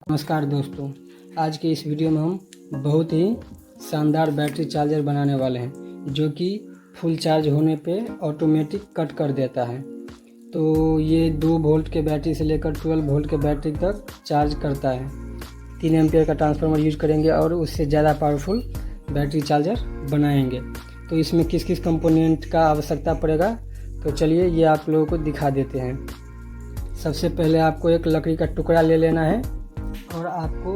नमस्कार दोस्तों, आज के इस वीडियो में हम बहुत ही शानदार बैटरी चार्जर बनाने वाले हैं जो कि फुल चार्ज होने पे ऑटोमेटिक कट कर देता है। तो ये 2 वोल्ट के बैटरी से लेकर 12 वोल्ट के बैटरी तक चार्ज करता है। 3 एम्पियर का ट्रांसफार्मर यूज करेंगे और उससे ज़्यादा पावरफुल बैटरी चार्जर बनाएंगे। तो इसमें किस किस कंपोनेंट का आवश्यकता पड़ेगा, तो चलिए ये आप लोगों को दिखा देते हैं। सबसे पहले आपको एक लकड़ी का टुकड़ा ले लेना है और आपको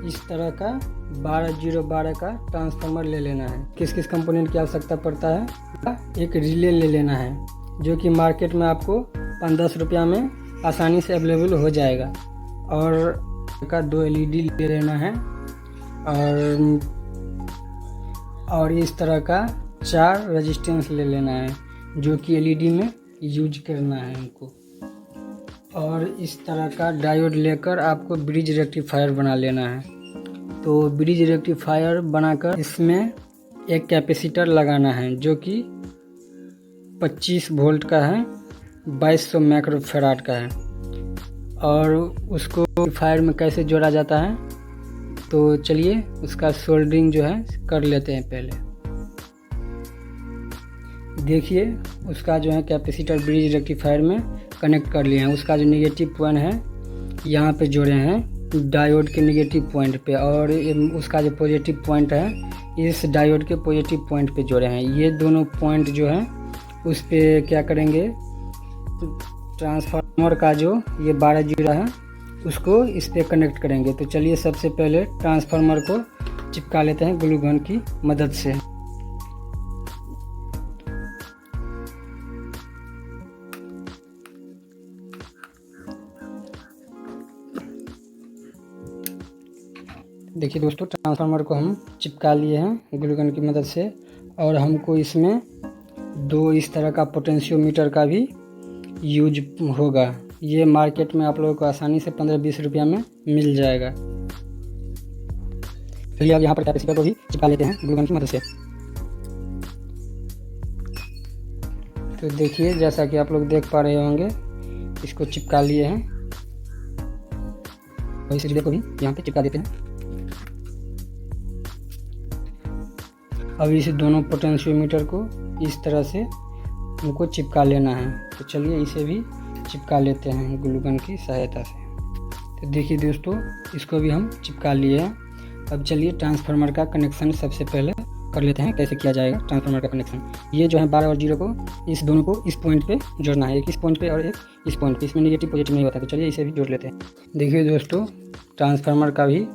इस तरह का 12012 का ट्रांसफार्मर ले लेना है। किस किस कंपोनेंट की आवश्यकता पड़ता है, एक रिले ले लेना है जो कि मार्केट में आपको 5-10 रुपया में आसानी से अवेलेबल हो जाएगा। और का 2 LED ले लेना है और इस तरह का 4 रेजिस्टेंस ले लेना है जो कि LED में यूज करना है हमको। और इस तरह का डायोड लेकर आपको ब्रिज रेक्टिफायर बना लेना है। तो ब्रिज रेक्टिफायर बनाकर इसमें एक कैपेसिटर लगाना है जो कि 25 वोल्ट का है, 2200 माइक्रोफैराड का है। और उसको रेक्टिफायर में कैसे जोड़ा जाता है, तो चलिए उसका सोल्डरिंग जो है कर लेते हैं। पहले देखिए उसका जो है कैपेसिटर ब्रिज रेक्टिफायर में कनेक्ट कर लिए हैं। उसका जो निगेटिव पॉइंट है यहाँ पे जोड़े हैं डायोड के निगेटिव पॉइंट पे, और उसका जो पॉजिटिव पॉइंट है इस डायोड के पॉजिटिव पॉइंट पे जोड़े हैं। ये दोनों पॉइंट जो है उस पे क्या करेंगे, ट्रांसफार्मर का जो ये 12 जीरो है उसको इस पे कनेक्ट करेंगे। तो चलिए सबसे पहले ट्रांसफार्मर को चिपका लेते हैं ग्लू गन की मदद से। देखिए दोस्तों, ट्रांसफार्मर को हम चिपका लिए हैं ग्लू गन की मदद से। और हमको इसमें 2 इस तरह का पोटेंशियोमीटर का भी यूज होगा। ये मार्केट में आप लोगों को आसानी से 15-20 रुपया में मिल जाएगा। चलिए अब यहाँ पर कैपेसिटर को भी चिपका लेते हैं ग्लू गन की मदद से। तो देखिए जैसा कि आप लोग देख पा रहे होंगे, इसको चिपका लिए हैं और इस रिले को भी यहाँ पे चिपका देते हैं। अब इस दोनों पोटेंशियोमीटर को इस तरह से हमको चिपका लेना है। तो चलिए इसे भी चिपका लेते हैं ग्लू गन की सहायता से। तो देखिए दोस्तों, इसको भी हम चिपका लिए हैं। अब चलिए ट्रांसफार्मर का कनेक्शन सबसे पहले कर लेते हैं। कैसे किया जाएगा ट्रांसफार्मर का कनेक्शन, ये जो है 12 और 0 को इस दोनों को इस पॉइंट पे जोड़ना है, एक इस पॉइंट पे और एक इस पॉइंट पे। इसमें निगेटिव पॉजिटिव नहीं होता। तो चलिए इसे भी जोड़ लेते हैं। देखिए दोस्तों, ट्रांसफार्मर का भी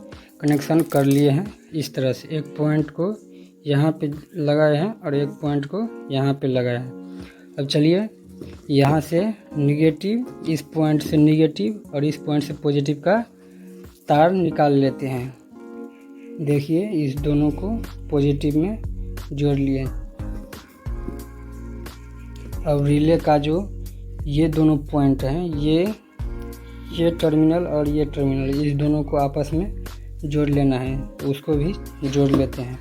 कनेक्शन कर लिए हैं। इस तरह से एक पॉइंट को यहाँ पे लगाए हैं और एक पॉइंट को यहाँ पे लगाया है। अब चलिए यहाँ से निगेटिव, इस पॉइंट से निगेटिव और इस पॉइंट से पॉजिटिव का तार निकाल लेते हैं। देखिए इस दोनों को पॉजिटिव में जोड़ लिए। अब रिले का जो ये दोनों पॉइंट हैं, ये टर्मिनल और ये टर्मिनल, इस दोनों को आपस में जोड़ लेना है। तो उसको भी जोड़ लेते हैं।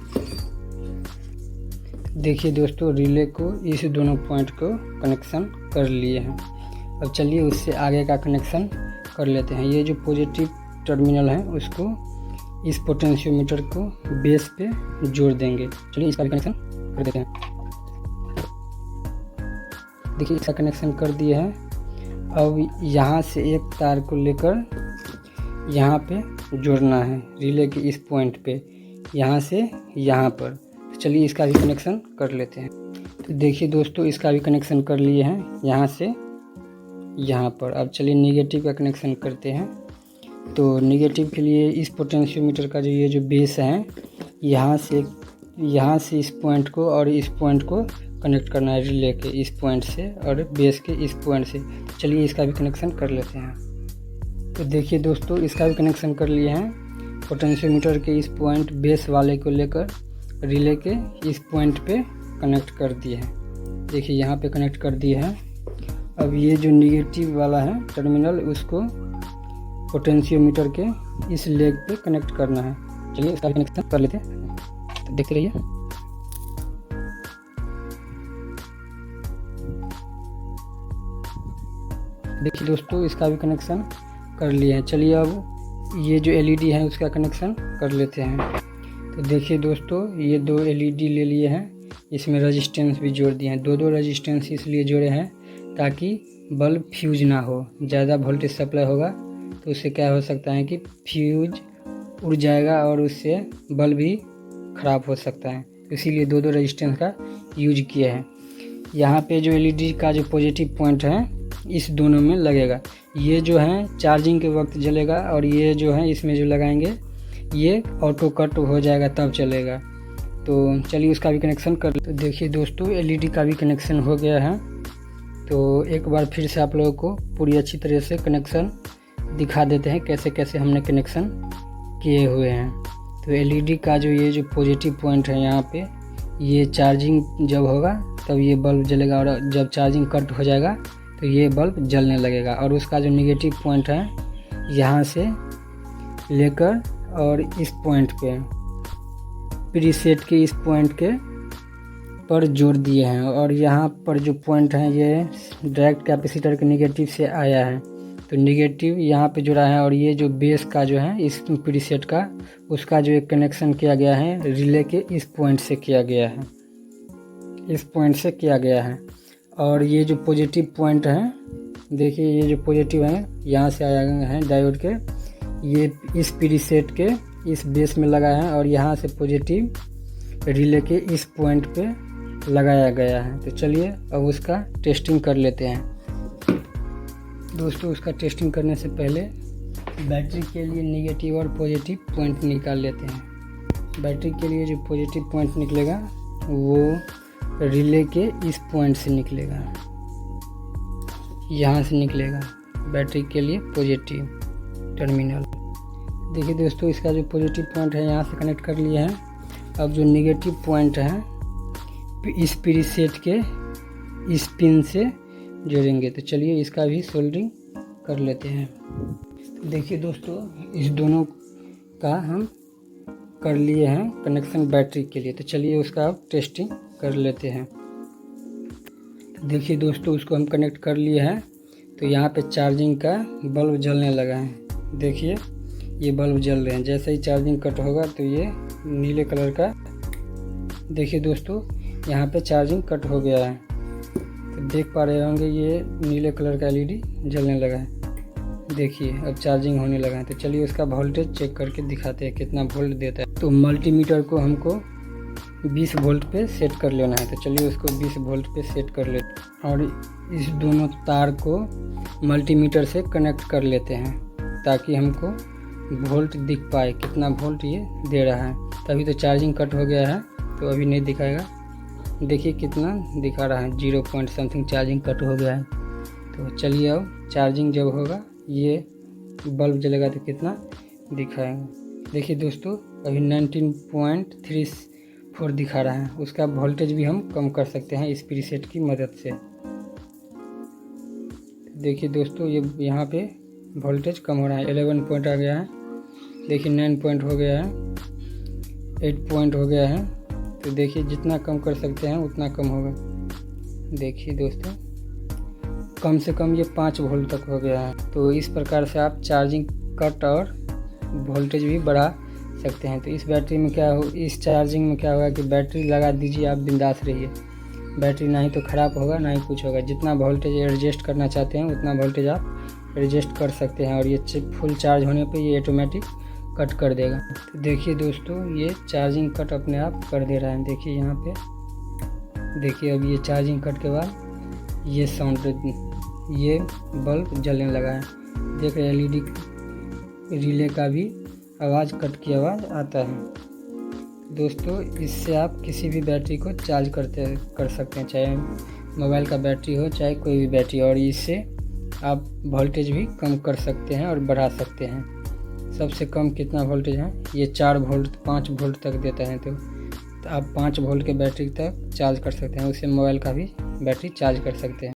देखिए दोस्तों, रिले को इस दोनों पॉइंट को कनेक्शन कर लिए हैं। अब चलिए उससे आगे का कनेक्शन कर लेते हैं। ये जो पॉजिटिव टर्मिनल है उसको इस पोटेंशियोमीटर को बेस पे जोड़ देंगे। चलिए इसका भी कनेक्शन कर देते हैं। देखिए इसका कनेक्शन कर दिए हैं। अब यहाँ से एक तार को लेकर यहाँ पे जोड़ना है रिले के इस पॉइंट पे, यहाँ से यहाँ पर। चलिए इसका भी कनेक्शन कर लेते हैं। तो देखिए दोस्तों, इसका भी कनेक्शन कर लिए हैं यहाँ से यहाँ पर। अब चलिए निगेटिव का कनेक्शन करते हैं। तो निगेटिव के लिए इस पोटेंशियोमीटर का जो ये जो बेस है, यहाँ से इस पॉइंट को और इस पॉइंट को कनेक्ट करना है रिले के इस पॉइंट से और बेस के इस पॉइंट से। चलिए इसका भी कनेक्शन कर लेते हैं। तो देखिए दोस्तों, इसका भी कनेक्शन कर लिए हैं। पोटेंशियोमीटर के इस पॉइंट बेस वाले को लेकर रिले के इस पॉइंट पे कनेक्ट कर दिए हैं। देखिए यहाँ पे कनेक्ट कर दिए हैं। अब ये जो निगेटिव वाला है टर्मिनल, उसको पोटेंशियोमीटर के इस लेग पे कनेक्ट करना है। चलिए इसका कनेक्शन कर लेते हैं। तो देखते रहिए। देखिए दोस्तों, इसका भी कनेक्शन कर लिए हैं। चलिए अब ये जो एलईडी है उसका कनेक्शन कर लेते हैं। तो देखिए दोस्तों, ये 2 एलईडी ले लिए हैं, इसमें रेजिस्टेंस भी जोड़ दिए हैं। 2 रेजिस्टेंस इसलिए जोड़े हैं ताकि बल्ब फ्यूज ना हो। ज़्यादा वोल्टेज सप्लाई होगा तो उससे क्या हो सकता है कि फ्यूज उड़ जाएगा और उससे बल्ब भी ख़राब हो सकता है। तो इसीलिए 2 रेजिस्टेंस का यूज किए हैं। यहाँ पे जो एलईडी का जो पॉजिटिव पॉइंट है इस दोनों में लगेगा। ये जो है चार्जिंग के वक्त जलेगा और ये जो है इसमें जो लगाएंगे ये ऑटो कट हो जाएगा तब चलेगा। तो चलिए उसका भी कनेक्शन कर। तो देखिए दोस्तों, एलईडी का भी कनेक्शन हो गया है। तो एक बार फिर से आप लोगों को पूरी अच्छी तरह से कनेक्शन दिखा देते हैं कैसे कैसे हमने कनेक्शन किए हुए हैं। तो एलईडी का जो ये जो पॉजिटिव पॉइंट है यहाँ पे, ये चार्जिंग जब होगा तब ये बल्ब जलेगा और जब चार्जिंग कट हो जाएगा तो ये बल्ब जलने लगेगा। और उसका जो नेगेटिव पॉइंट है यहाँ से लेकर और इस पॉइंट पे प्रीसेट के इस पॉइंट के पर जोड़ दिए हैं। और यहाँ पर जो पॉइंट है ये डायरेक्ट कैपेसिटर के नेगेटिव से आया है, तो नेगेटिव यहाँ पे जुड़ा है। और ये जो बेस का जो है इस प्रीसेट का, उसका जो एक कनेक्शन किया गया है रिले के इस पॉइंट से किया गया है, इस पॉइंट से किया गया है। और ये जो पॉजिटिव पॉइंट है, देखिए ये जो पॉजिटिव है यहाँ से आया है डायोड के, ये इस प्रीसेट के इस बेस में लगा है और यहाँ से पॉजिटिव रिले के इस पॉइंट पे लगाया गया है। तो चलिए अब उसका टेस्टिंग कर लेते हैं। दोस्तों, उसका टेस्टिंग करने से पहले बैटरी के लिए नेगेटिव और पॉजिटिव पॉइंट निकाल लेते हैं। बैटरी के लिए जो पॉजिटिव पॉइंट निकलेगा वो रिले के इस पॉइंट से निकलेगा, यहाँ से निकलेगा बैटरी के लिए पॉजिटिव टर्मिनल। देखिए दोस्तों, इसका जो पॉजिटिव पॉइंट है यहाँ से कनेक्ट कर लिए हैं। अब जो नेगेटिव पॉइंट है इस प्रीसेट के इस पिन से जोड़ेंगे। तो चलिए इसका भी सोल्डरिंग कर लेते हैं। तो देखिए दोस्तों, इस दोनों का हम कर लिए हैं कनेक्शन बैटरी के लिए। तो चलिए उसका अब टेस्टिंग कर लेते हैं। तो देखिए दोस्तों, उसको हम कनेक्ट कर लिए हैं। तो यहाँ पे चार्जिंग का बल्ब जलने लगा है। देखिए ये बल्ब जल रहे हैं। जैसे ही चार्जिंग कट होगा तो ये नीले कलर का, देखिए दोस्तों यहाँ पे चार्जिंग कट हो गया है। तो देख पा रहे होंगे ये नीले कलर का एलईडी जलने लगा है। देखिए अब चार्जिंग होने लगा है। तो चलिए उसका वोल्टेज चेक करके दिखाते हैं कितना वोल्ट देता है। तो मल्टीमीटर को हमको 20 वोल्ट पे सेट कर लेना है। तो चलिए उसको 20 वोल्ट पे सेट कर लेते हैं और इस दोनों तार को मल्टीमीटर से कनेक्ट कर लेते हैं ताकि हमको वोल्ट दिख पाए कितना वोल्ट ये दे रहा है। तभी तो चार्जिंग कट हो गया है, तो अभी नहीं दिखाएगा। देखिए कितना दिखा रहा है, 0 पॉइंट समथिंग चार्जिंग कट हो गया है। तो चलिए अब चार्जिंग जब होगा ये बल्ब जलेगा तो कितना दिखाएगा। देखिए दोस्तों अभी 19.34 दिखा रहा है। उसका वोल्टेज भी हम कम कर सकते हैं इस प्रीसेट की मदद से। देखिए दोस्तों ये यहाँ पे वोल्टेज कम हो रहा है, 11 पॉइंट आ गया है। देखिए 9 पॉइंट हो गया है, 8 पॉइंट हो गया है। तो देखिए जितना कम कर सकते हैं उतना कम होगा। देखिए दोस्तों कम से कम ये 5 वोल्ट तक हो गया है। तो इस प्रकार से आप चार्जिंग कट और वोल्टेज भी बढ़ा सकते हैं। तो इस बैटरी में क्या हो, इस चार्जिंग में क्या होगा कि बैटरी लगा दीजिए, आप बिंदास रहिए। बैटरी ना ही तो ख़राब होगा ना ही कुछ होगा। जितना वोल्टेज एडजस्ट करना चाहते हैं उतना वोल्टेज आप एडजस्ट कर सकते हैं और ये फुल चार्ज होने पे ये ऑटोमेटिक कट कर देगा। तो देखिए दोस्तों ये चार्जिंग कट अपने आप कर दे रहा है। देखिए यहाँ पे, देखिए अब ये चार्जिंग कट के बाद ये साउंड, ये बल्ब जलने लगा है। देख रहे एलईडी रिले का भी आवाज़, कट की आवाज़ आता है। दोस्तों इससे आप किसी भी बैटरी को चार्ज कर सकते हैं, चाहे मोबाइल का बैटरी हो चाहे कोई भी बैटरी। और इससे आप वोल्टेज भी कम कर सकते हैं और बढ़ा सकते हैं। सबसे कम कितना वोल्टेज है, ये 4 वोल्ट 5 वोल्ट तक देता है। तो आप 5 वोल्ट के बैटरी तक चार्ज कर सकते हैं। उससे मोबाइल का भी बैटरी चार्ज कर सकते हैं।